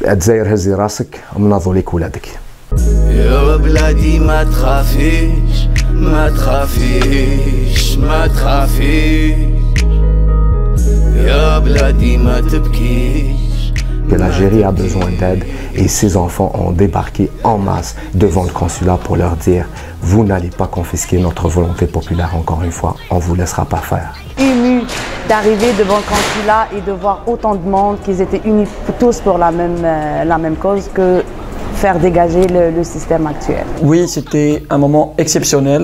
تزاير هزي راسك ومناضوا لك ولادك. يا بلادي ما تخافيش ما تخافيش ما تخافيش يا بلادي ما تبكيش. L'Algérie a besoin d'aide et ses enfants ont débarqué en masse devant le consulat pour leur dire « Vous n'allez pas confisquer notre volonté populaire encore une fois, on ne vous laissera pas faire ». Ému d'arriver devant le consulat et de voir autant de monde, qu'ils étaient unis tous pour la même cause que faire dégager le système actuel. Oui, c'était un moment exceptionnel.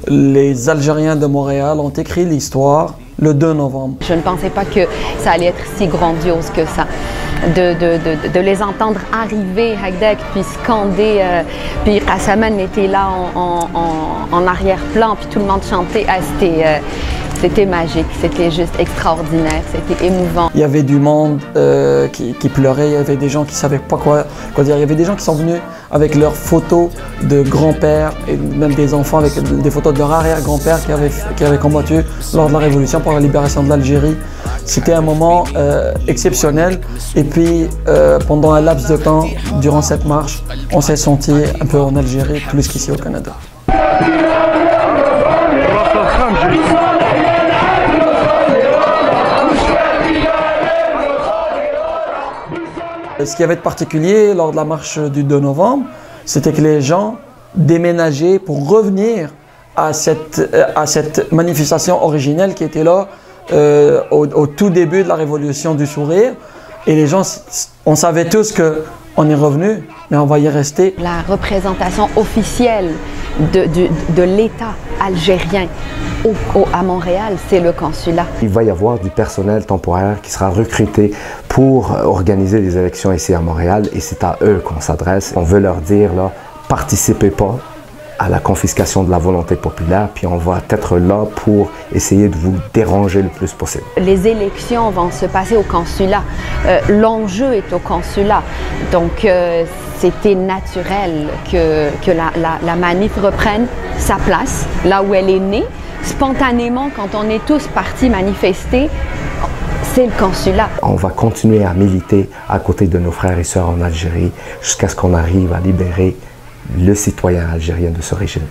Les Algériens de Montréal ont écrit l'histoire le 2 novembre. Je ne pensais pas que ça allait être si grandiose que ça. De les entendre arriver, Hagdak, puis scander, puis Kassaman était là en arrière-plan, puis tout le monde chantait. C'était magique, c'était juste extraordinaire, c'était émouvant. Il y avait du monde qui pleurait, il y avait des gens qui ne savaient pas quoi dire. Il y avait des gens qui sont venus avec leurs photos de grands-pères et même des enfants avec des photos de leur arrière-grand-père qui avaient combattu lors de la Révolution pour la libération de l'Algérie. C'était un moment exceptionnel et puis pendant un laps de temps, durant cette marche, on s'est senti un peu en Algérie plus qu'ici au Canada. Ce qui avait de particulier lors de la marche du 2 novembre, c'était que les gens déménageaient pour revenir à cette manifestation originelle qui était là au tout début de la Révolution du Sourire. Et les gens, on savait tous qu'on est revenu, mais on va y rester. La représentation officielle de l'État algérien à Montréal, c'est le consulat. Il va y avoir du personnel temporaire qui sera recruté pour organiser les élections ici à Montréal et c'est à eux qu'on s'adresse. On veut leur dire, là, participez pas à la confiscation de la volonté populaire, puis on va être là pour essayer de vous déranger le plus possible. Les élections vont se passer au consulat. L'enjeu est au consulat. Donc, c'était naturel que la manif reprenne sa place, là où elle est née. Spontanément, quand on est tous partis manifester, c'est le consulat. On va continuer à militer à côté de nos frères et sœurs en Algérie jusqu'à ce qu'on arrive à libérer le citoyen algérien de ce régime.